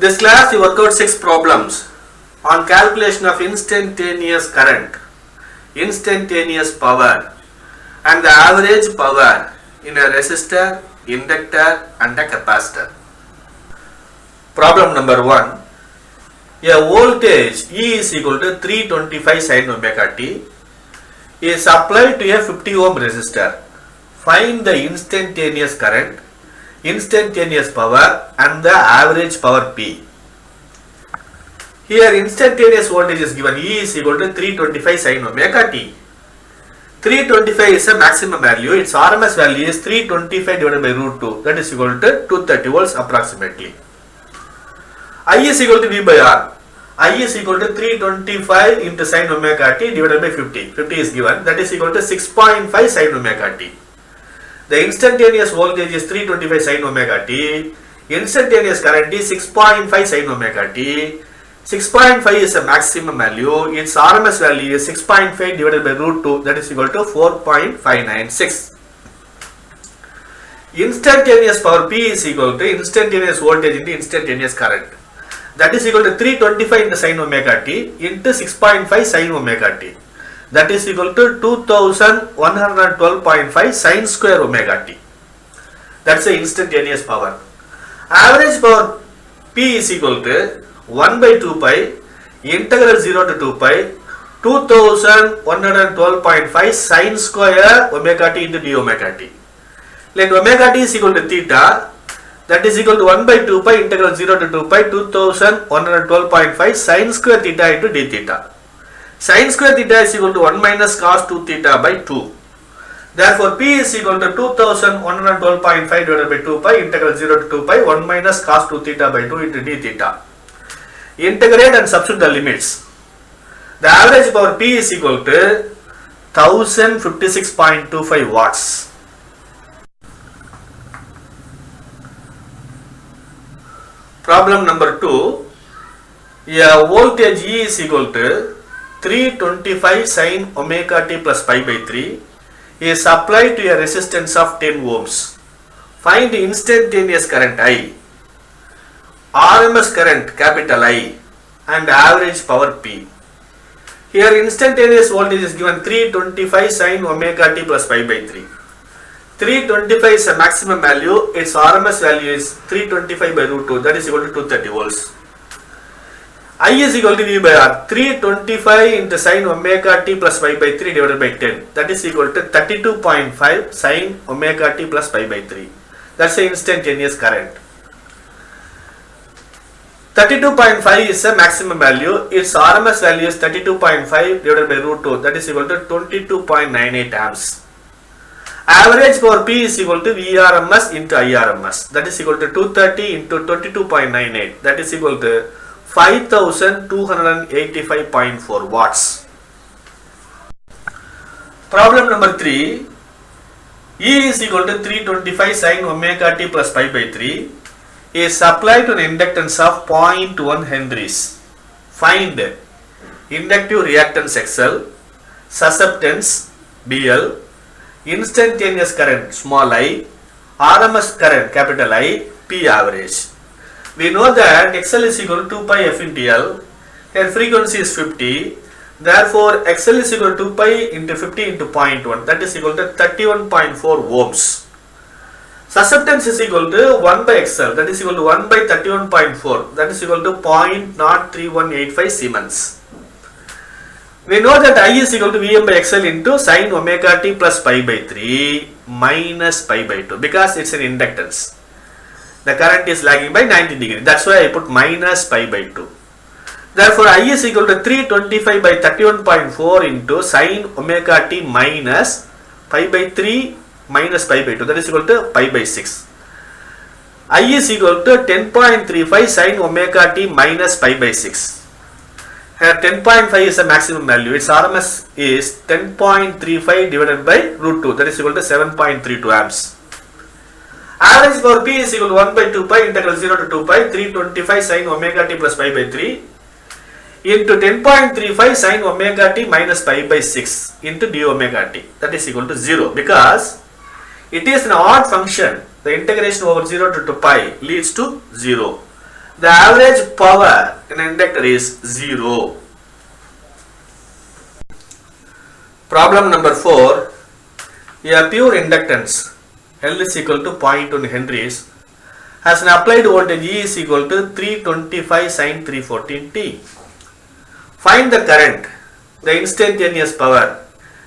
This class you work out 6 problems on calculation of instantaneous current, instantaneous power and the average power in a resistor, inductor and a capacitor. Problem number 1. A voltage E is equal to 325 sin omega t is applied to a 50 ohm resistor. Find the instantaneous current, instantaneous power and the average power P. Here instantaneous voltage is given E is equal to 325 sin omega t. 325 is a maximum value, its RMS value is 325 divided by root 2, that is equal to 230 volts approximately. I is equal to V by R. I is equal to 325 into sin omega t divided by 50. 50 is given, that is equal to 6.5 sin omega t. The instantaneous voltage is 325 sin omega t. Instantaneous current is 6.5 sin omega t. 6.5 is a maximum value. Its RMS value is 6.5 divided by root 2, that is equal to 4.596. Instantaneous power P is equal to instantaneous voltage into instantaneous current. That is equal to 325 into sin omega t into 6.5 sin omega t. That is equal to 2112.5 sin square omega t. That's the instantaneous power. Average power P is equal to 1 by 2 pi integral 0 to 2 pi 2112.5 sin square omega t into d omega t. Let omega t is equal to theta, that is equal to 1 by 2 pi integral 0 to 2 pi 2112.5 sin square theta into d theta. Sin square theta is equal to 1 minus cos 2 theta by 2. Therefore, P is equal to 2112.5 divided by 2 pi integral 0 to 2 pi 1 minus cos 2 theta by 2 into d theta. Integrate and substitute the limits. The average power P is equal to 1056.25 watts. Problem number 2. A voltage E is equal to 325 sin omega t plus pi by 3 is applied to a resistance of 10 ohms. Find instantaneous current I, RMS current capital I and average power P. Here instantaneous voltage is given 325 sin omega t plus pi by 3. 325 is a maximum value, its RMS value is 325 by root 2, that is equal to 230 volts. I is equal to V by R. 325 into sin omega t plus pi by 3 divided by 10, that is equal to 32.5 sin omega t plus pi by 3. That's the instantaneous current. 32.5 is a maximum value, its RMS value is 32.5 divided by root 2, that is equal to 22.98 amps. Average power P is equal to VRMS into IRMS, that is equal to 230 into 22.98, that is equal to 5285.4 watts. Problem number 3. E is equal to 325 sin omega t plus pi by 3 is applied to an inductance of 0.1 henries. Find inductive reactance XL, susceptance BL, instantaneous current small I, RMS current capital I, P average. We know that XL is equal to 2 pi f into L. Here frequency is 50. Therefore, XL is equal to 2 pi into 50 into 0.1, that is equal to 31.4 ohms. Susceptance is equal to 1 by XL, that is equal to 1 by 31.4, that is equal to 0.03185 Siemens. We know that I is equal to Vm by XL into sin omega t plus pi by 3 minus pi by 2 because it's an inductance. The current is lagging by 90 degrees. That's why I put minus pi by 2. Therefore, I is equal to 325 by 31.4 into sin omega t minus pi by 3 minus pi by 2. That is equal to pi by 6. I is equal to 10.35 sin omega t minus pi by 6. Here 10.5 is a maximum value. Its RMS is 10.35 divided by root 2. That is equal to 7.32 amps. Average power P is equal to 1 by 2 pi integral 0 to 2 pi 325 sin omega t plus pi by 3 into 10.35 sin omega t minus pi by 6 into d omega t. That is equal to 0 because it is an odd function. The integration over 0 to 2 pi leads to 0. The average power in an inductor is 0. Problem number 4. A pure inductance L is equal to 0.1 Henries has an applied voltage E is equal to 325 sin 314 t. Find the current, the instantaneous power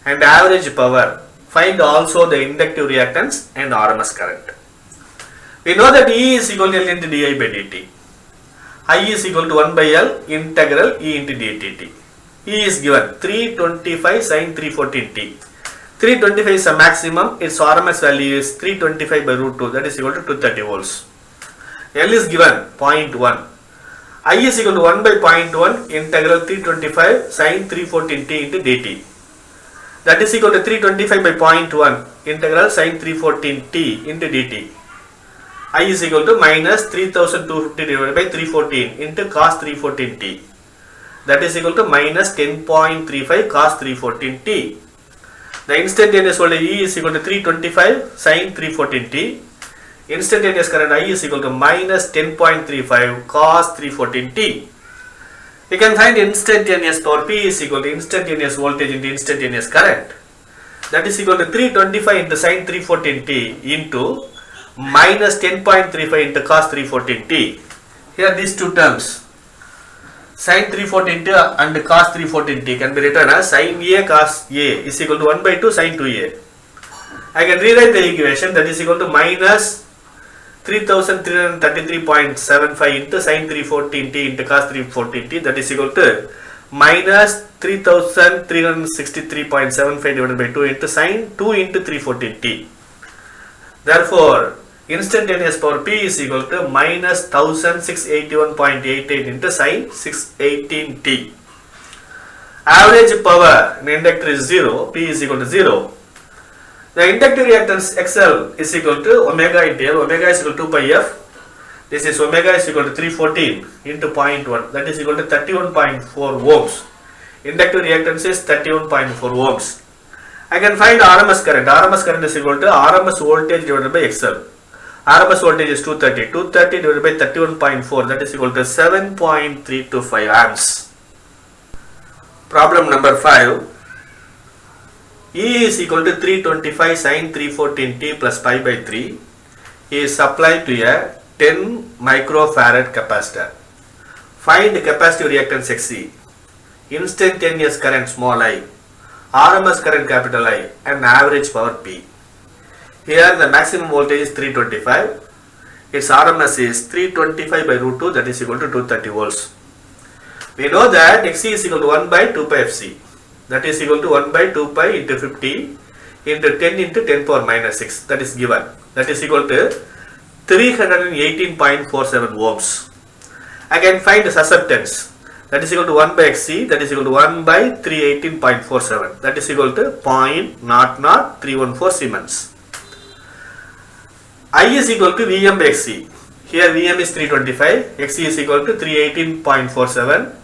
and average power. Find also the inductive reactance and RMS current. We know that E is equal to L into di by dt. I is equal to 1 by L integral E into dT. E is given 325 sin 314 t. 325 is a maximum, its RMS value is 325 by root 2, that is equal to 230 volts. L is given 0.1. I is equal to 1 by 0.1 integral 325 sin 314 t into dt. That is equal to 325 by 0.1 integral sin 314 t into dt. I is equal to minus 3250 divided by 314 into cos 314 t. That is equal to minus 10.35 cos 314 t. The instantaneous voltage E is equal to 325 sin 314 t. Instantaneous current I is equal to minus 10.35 cos 314 t. We can find instantaneous power P is equal to instantaneous voltage into instantaneous current. That is equal to 325 into sin 314 t into minus 10.35 into cos 314 t. Here these two terms, sin 314 t and cos 314 t, can be written as sin A cos A is equal to 1 by 2 sin 2A. I can rewrite the equation, that is equal to minus 3333.75 into sin 314 t into cos 314 t, that is equal to minus 3363.75 divided by 2 into sin 2 into 314 t. Therefore, instantaneous power P is equal to minus 1681.88 into sin 618 t. Average power in inductor is 0, P is equal to 0. The inductive reactance XL is equal to omega into L. Omega is equal to 2 pi F. This is omega is equal to 314 into 0.1, that is equal to 31.4 ohms. Inductive reactance is 31.4 ohms. I can find RMS current. RMS current is equal to RMS voltage divided by XL. RMS voltage is 230. 230 divided by 31.4, that is equal to 7.325 amps. Problem number 5. E is equal to 325 sin 314 t plus pi by 3 is supplied to a 10 microfarad capacitor. Find capacitive reactance Xc, instantaneous current small I, RMS current capital I, and average power P. Here the maximum voltage is 325, its RMS is 325 by root 2, that is equal to 230 volts. We know that Xc is equal to 1 by 2 pi Fc, that is equal to 1 by 2 pi into 50 into 10 into 10 power minus 6, that is given, that is equal to 318.47 ohms. I can find the susceptance, that is equal to 1 by Xc, that is equal to 1 by 318.47, that is equal to 0.00314 Siemens. I is equal to Vm by Xc. Here Vm is 325, Xc is equal to 318.47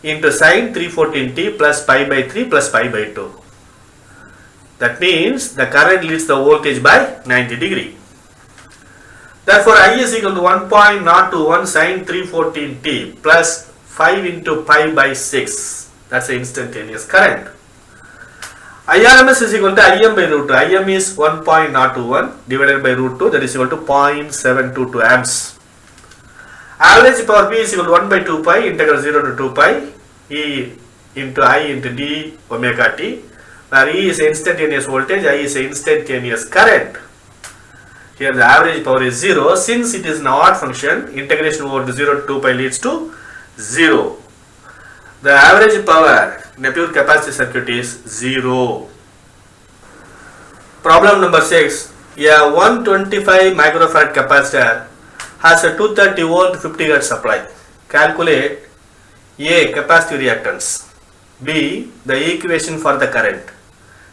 into sin 314 t plus pi by 3 plus pi by 2. That means the current leads the voltage by 90 degree. Therefore, I is equal to 1.021 sin 314 t plus 5 into pi by 6. That's the instantaneous current. IRMS is equal to Im by root 2. Im is 1.021 divided by root 2, that is equal to 0.722 amps. Average power P is equal to 1 by 2 pi integral 0 to 2 pi E into I into d omega t, where E is instantaneous voltage, I is instantaneous current. Here the average power is 0. Since it is an odd function, integration over to 0 to 2 pi leads to 0. The average power in a pure capacitive circuit is 0. Problem number 6. A 125 microfarad capacitor has a 230 volt 50 Hz supply. Calculate A. Capacitive reactance, B. The equation for the current,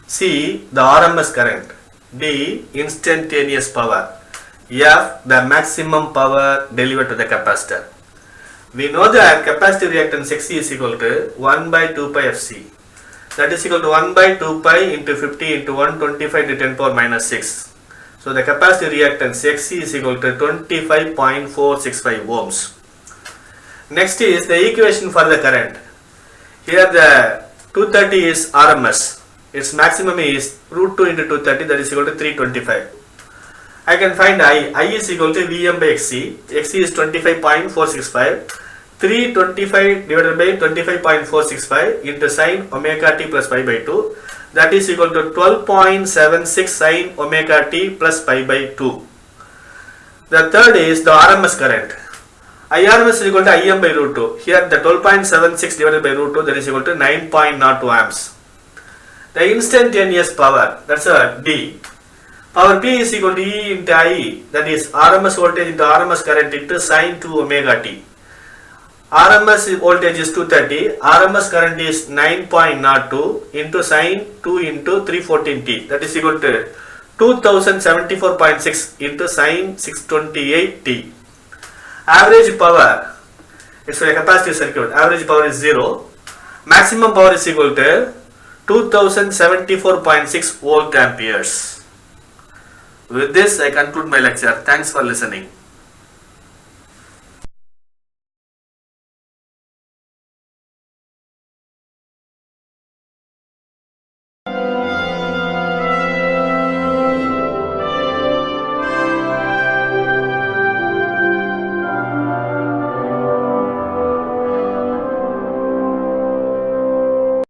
C. The RMS current, D. Instantaneous power, F. The maximum power delivered to the capacitor. We know that capacitive reactance Xc is equal to 1 by 2 pi Fc, that is equal to 1 by 2 pi into 50 into 125 into 10 power minus 6. So the capacitive reactance Xc is equal to 25.465 ohms. Next is the equation for the current. Here the 230 is RMS. Its maximum is root 2 into 230, that is equal to 325. I can find I. I is equal to Vm by Xc. Xc is 25.465. 325 divided by 25.465 into sine omega t plus pi by 2. That is equal to 12.76 sine omega t plus pi by 2. The third is the RMS current. IRMS is equal to Im by root 2. Here the 12.76 divided by root 2, that is equal to 9.02 amps. The instantaneous power, that's a D. Power P is equal to E into I, that is RMS voltage into RMS current into sine 2 omega t. RMS voltage is 230, RMS current is 9.02 into sine 2 into 314t, that is equal to 2074.6 into sine 628t. Average power, it's for a capacitive circuit, average power is 0. Maximum power is equal to 2074.6 volt amperes. With this, I conclude my lecture. Thanks for listening.